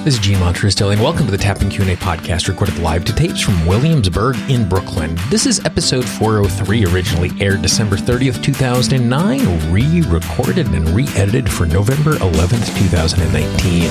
This is Gene Montrose-Dilling. Welcome to the Tapping Q&A podcast, recorded live to tapes from Williamsburg in Brooklyn. This is episode 403, originally aired December 30th, 2009, re-recorded and re-edited for November 11th, 2019.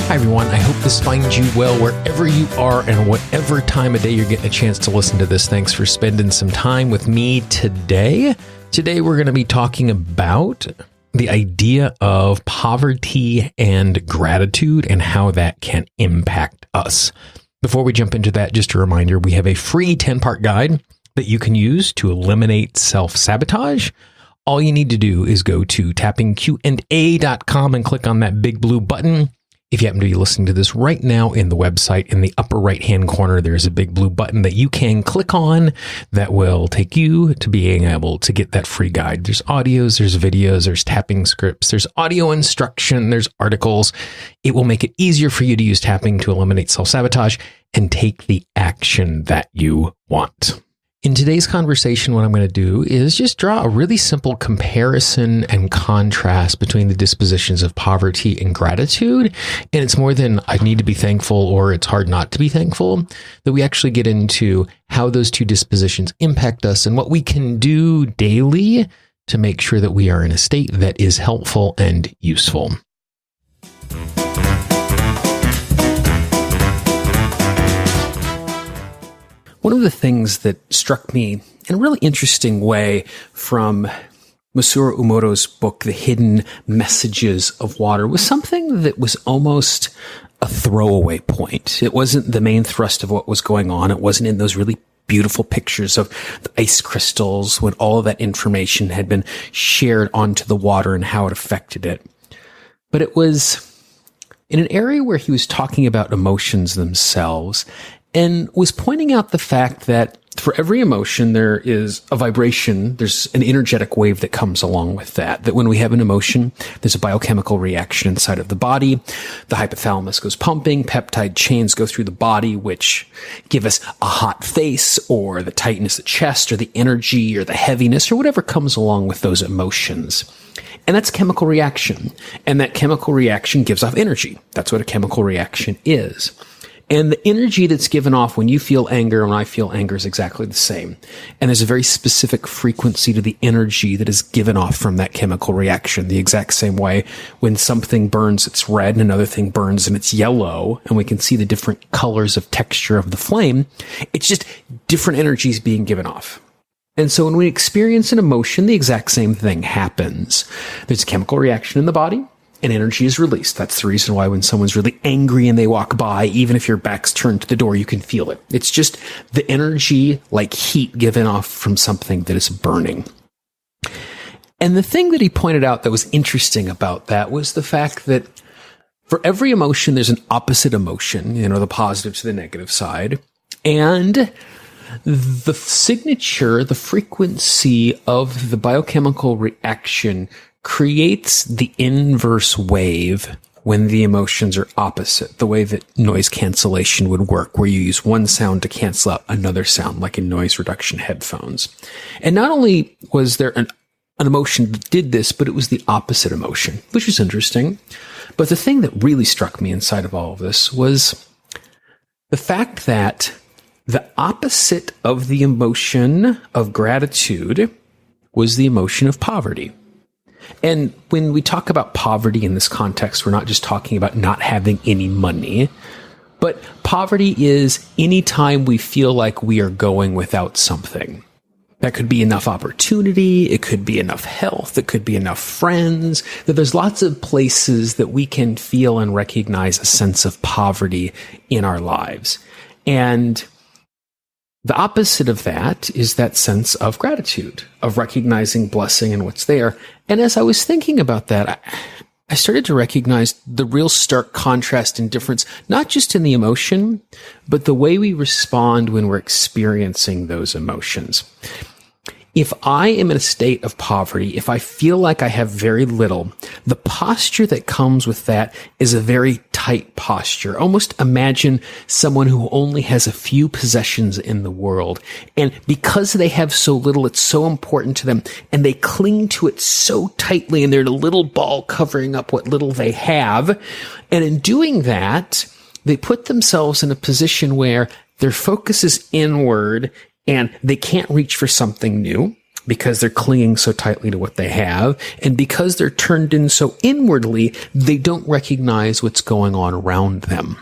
Hi, everyone. I hope this finds you well wherever you are and whatever time of day you're getting a chance to listen to this. Thanks for spending some time with me today. Today, we're going to be talking about the idea of poverty and gratitude and how that can impact us. Before we jump into that, just a reminder, we have a free 10-part guide that you can use to eliminate self-sabotage. All you need to do is go to tappingqa.com and click on that big blue button. If you happen to be listening to this right now in the website, in the upper right-hand corner, there's a big blue button that you can click on that will take you to being able to get that free guide. There's audios, there's videos, there's tapping scripts, there's audio instruction, there's articles. It will make it easier for you to use tapping to eliminate self-sabotage and take the action that you want. In today's conversation, what I'm going to do is just draw a really simple comparison and contrast between the dispositions of poverty and gratitude. And it's more than I need to be thankful or it's hard not to be thankful, that we actually get into how those two dispositions impact us and what we can do daily to make sure that we are in a state that is helpful and useful. One of the things that struck me in a really interesting way from Masaru Emoto's book, The Hidden Messages of Water, was something that was almost a throwaway point. It wasn't the main thrust of what was going on. It wasn't in those really beautiful pictures of the ice crystals when all of that information had been shared onto the water and how it affected it. But it was in an area where he was talking about emotions themselves and was pointing out the fact that for every emotion, there is a vibration, there's an energetic wave that comes along with that. That when we have an emotion, there's a biochemical reaction inside of the body. The hypothalamus goes pumping, peptide chains go through the body, which give us a hot face or the tightness of the chest or the energy or the heaviness or whatever comes along with those emotions. And that's chemical reaction. And that chemical reaction gives off energy. That's what a chemical reaction is. And the energy that's given off when you feel anger and when I feel anger is exactly the same. And there's a very specific frequency to the energy that is given off from that chemical reaction. The exact same way when something burns, it's red, and another thing burns and it's yellow, and we can see the different colors of texture of the flame. It's just different energies being given off. And so when we experience an emotion, the exact same thing happens. There's a chemical reaction in the body. And energy is released. That's the reason why when someone's really angry and they walk by, even if your back's turned to the door, you can feel it. It's just the energy, like heat given off from something that is burning. And the thing that he pointed out that was interesting about that was the fact that for every emotion, there's an opposite emotion, the positive to the negative side. And the signature, the frequency of the biochemical reaction creates the inverse wave when the emotions are opposite, the way that noise cancellation would work, where you use one sound to cancel out another sound, like in noise reduction headphones. And not only was there an emotion that did this, but it was the opposite emotion, which was interesting. But the thing that really struck me inside of all of this was the fact that the opposite of the emotion of gratitude was the emotion of poverty. And when we talk about poverty in this context, we're not just talking about not having any money, but poverty is any time we feel like we are going without something. That could be enough opportunity, it could be enough health, it could be enough friends, that there's lots of places that we can feel and recognize a sense of poverty in our lives. And the opposite of that is that sense of gratitude, of recognizing blessing and what's there. And as I was thinking about that, I started to recognize the real stark contrast and difference, not just in the emotion, but the way we respond when we're experiencing those emotions. If I am in a state of poverty, if I feel like I have very little, the posture that comes with that is a very tight posture. Almost imagine someone who only has a few possessions in the world. And because they have so little, it's so important to them. And they cling to it so tightly, and they're in a little ball covering up what little they have. And in doing that, they put themselves in a position where their focus is inward, and they can't reach for something new because they're clinging so tightly to what they have. And because they're turned in so inwardly, they don't recognize what's going on around them.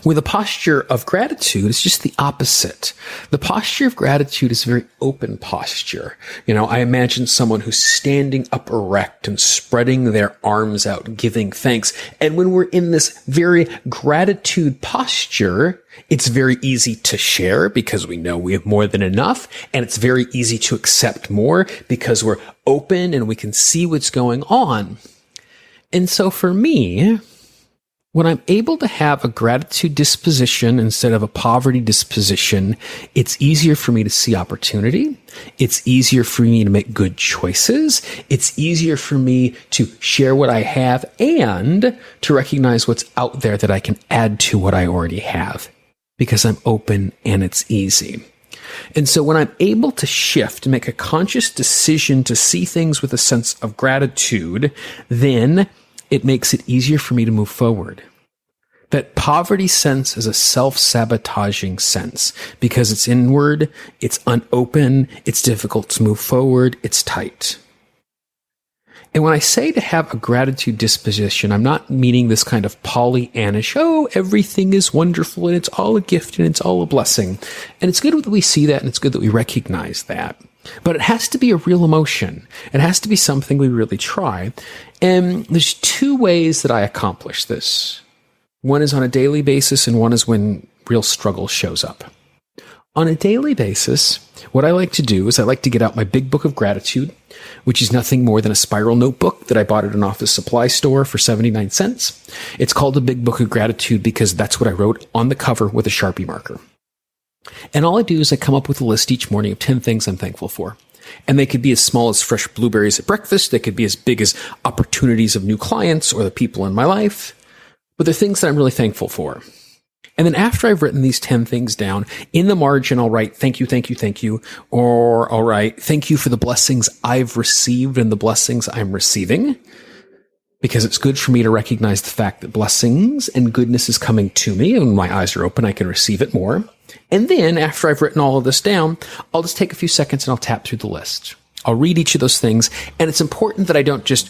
With a posture of gratitude, it's just the opposite. The posture of gratitude is a very open posture. I imagine someone who's standing up erect and spreading their arms out, giving thanks. And when we're in this very gratitude posture, it's very easy to share because we know we have more than enough. And it's very easy to accept more because we're open and we can see what's going on. And so for me, when I'm able to have a gratitude disposition instead of a poverty disposition, it's easier for me to see opportunity. It's easier for me to make good choices. It's easier for me to share what I have and to recognize what's out there that I can add to what I already have because I'm open and it's easy. And so when I'm able to shift and make a conscious decision to see things with a sense of gratitude, then it makes it easier for me to move forward. That poverty sense is a self-sabotaging sense because it's inward, it's unopen, it's difficult to move forward, it's tight. And when I say to have a gratitude disposition, I'm not meaning this kind of Pollyannish, everything is wonderful and it's all a gift and it's all a blessing. And it's good that we see that and it's good that we recognize that. But it has to be a real emotion. It has to be something we really try. And there's two ways that I accomplish this. One is on a daily basis, and one is when real struggle shows up. On a daily basis, what I like to do is I like to get out my big book of gratitude, which is nothing more than a spiral notebook that I bought at an office supply store for 79 cents. It's called a big book of gratitude because that's what I wrote on the cover with a Sharpie marker. And all I do is I come up with a list each morning of 10 things I'm thankful for. And they could be as small as fresh blueberries at breakfast. They could be as big as opportunities of new clients or the people in my life. But they're things that I'm really thankful for. And then after I've written these 10 things down, in the margin, I'll write, thank you, thank you, thank you. Or I'll write, thank you for the blessings I've received and the blessings I'm receiving. Because it's good for me to recognize the fact that blessings and goodness is coming to me. And when my eyes are open, I can receive it more. And then after I've written all of this down, I'll just take a few seconds and I'll tap through the list. I'll read each of those things. And it's important that I don't just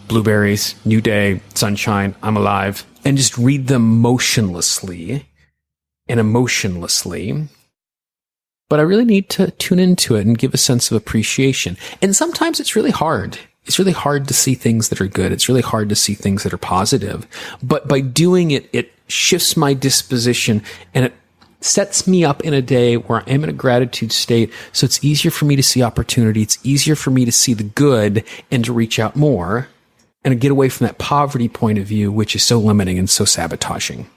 blueberries, new day, sunshine, I'm alive, and just read them motionlessly and emotionlessly. But I really need to tune into it and give a sense of appreciation. And sometimes it's really hard. It's really hard to see things that are good. It's really hard to see things that are positive. But by doing it, it shifts my disposition and it sets me up in a day where I am in a gratitude state. So it's easier for me to see opportunity. It's easier for me to see the good and to reach out more and to get away from that poverty point of view, which is so limiting and so sabotaging.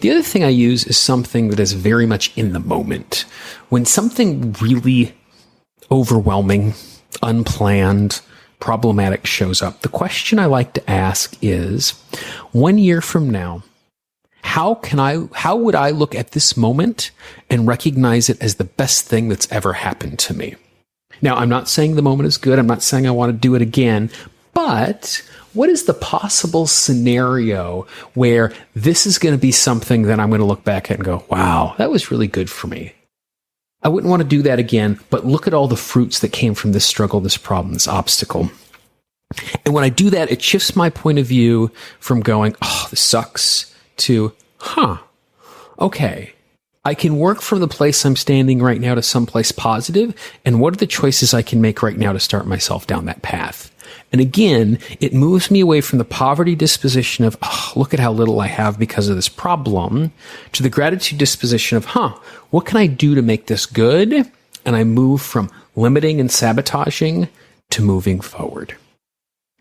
The other thing I use is something that is very much in the moment. When something really overwhelming, unplanned, problematic shows up, the question I like to ask is, 1 year from now, how would I look at this moment and recognize it as the best thing that's ever happened to me? Now, I'm not saying the moment is good. I'm not saying I want to do it again, but what is the possible scenario where this is going to be something that I'm going to look back at and go, wow, that was really good for me. I wouldn't want to do that again, but look at all the fruits that came from this struggle, this problem, this obstacle. And when I do that, it shifts my point of view from going, oh, this sucks, to, okay, I can work from the place I'm standing right now to someplace positive, and what are the choices I can make right now to start myself down that path? And again, it moves me away from the poverty disposition of, oh, look at how little I have because of this problem, to the gratitude disposition of, what can I do to make this good? And I move from limiting and sabotaging to moving forward.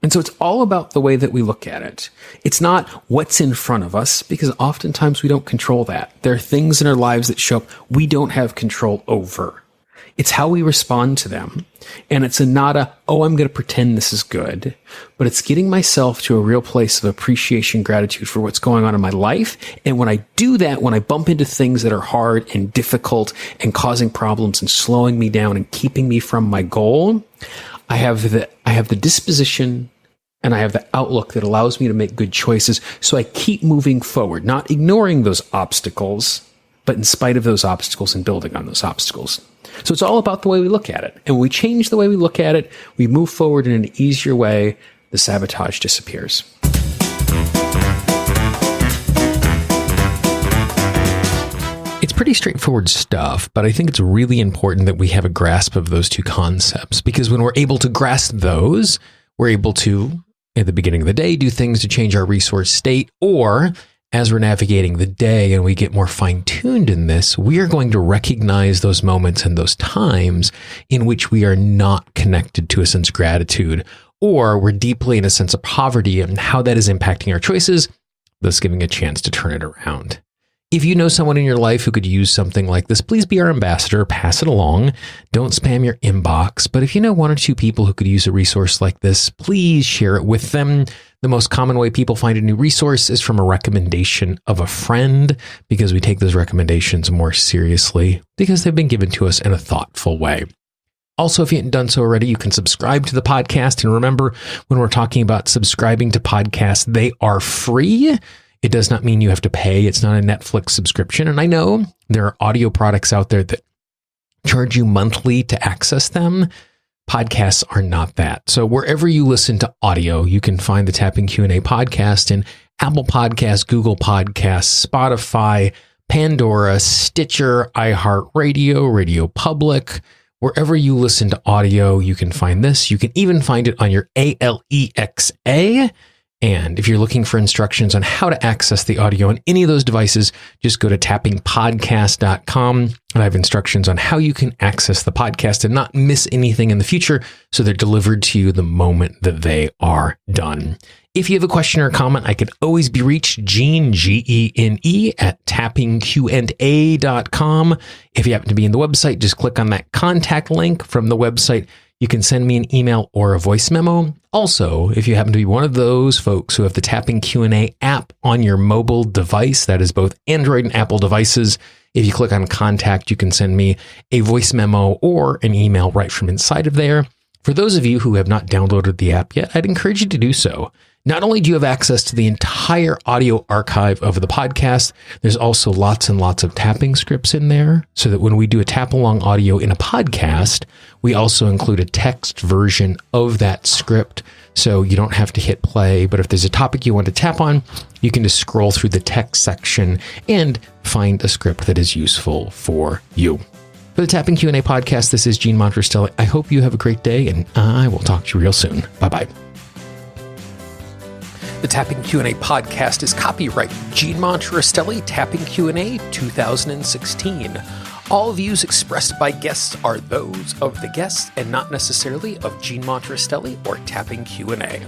And so it's all about the way that we look at it. It's not what's in front of us, because oftentimes we don't control that. There are things in our lives that show up we don't have control over. It's how we respond to them. And it's not I'm going to pretend this is good, but it's getting myself to a real place of appreciation, gratitude for what's going on in my life. And when I do that, when I bump into things that are hard and difficult and causing problems and slowing me down and keeping me from my goal, I have the disposition and I have the outlook that allows me to make good choices. So I keep moving forward, not ignoring those obstacles, but in spite of those obstacles and building on those obstacles. So it's all about the way we look at it. And when we change the way we look at it, we move forward in an easier way. The sabotage disappears. It's pretty straightforward stuff, but I think it's really important that we have a grasp of those two concepts, because when we're able to grasp those, we're able to, at the beginning of the day, do things to change our resource state, or as we're navigating the day and we get more fine-tuned in this, we are going to recognize those moments and those times in which we are not connected to a sense of gratitude, or we're deeply in a sense of poverty, and how that is impacting our choices, thus giving a chance to turn it around. If you know someone in your life who could use something like this, please be our ambassador, pass it along. Don't spam your inbox. But if you know one or two people who could use a resource like this, please share it with them. The most common way people find a new resource is from a recommendation of a friend, because we take those recommendations more seriously because they've been given to us in a thoughtful way. Also, if you haven't done so already, you can subscribe to the podcast. And remember, when we're talking about subscribing to podcasts, they are free. It does not mean you have to pay. It's not a Netflix subscription. And I know there are audio products out there that charge you monthly to access them. Podcasts are not that. So wherever you listen to audio, you can find the Tapping Q&A podcast in Apple Podcasts, Google Podcasts, Spotify, Pandora, Stitcher, iHeartRadio, Radio Public. Wherever you listen to audio, you can find this. You can even find it on your Alexa. And if you're looking for instructions on how to access the audio on any of those devices, just go to tappingpodcast.com, and I have instructions on how you can access the podcast and not miss anything in the future, so they're delivered to you the moment that they are done. If you have a question or a comment, I can always be reached, Gene, Gene, at tappingqna.com. If you happen to be in the website, just click on that contact link from the website. You can send me an email or a voice memo. Also, if you happen to be one of those folks who have the Tapping Q&A app on your mobile device, that is both Android and Apple devices, if you click on contact, you can send me a voice memo or an email right from inside of there. For those of you who have not downloaded the app yet, I'd encourage you to do so. Not only do you have access to the entire audio archive of the podcast, there's also lots and lots of tapping scripts in there, so that when we do a tap along audio in a podcast, we also include a text version of that script, so you don't have to hit play. But if there's a topic you want to tap on, you can just scroll through the text section and find a script that is useful for you. For the Tapping Q&A podcast, this is Gene Montrestelli. I hope you have a great day, and I will talk to you real soon. Bye-bye. The Tapping Q&A podcast is copyright Gene Montrestelli, Tapping Q&A 2016. All views expressed by guests are those of the guests and not necessarily of Gene Montrestelli or Tapping Q&A.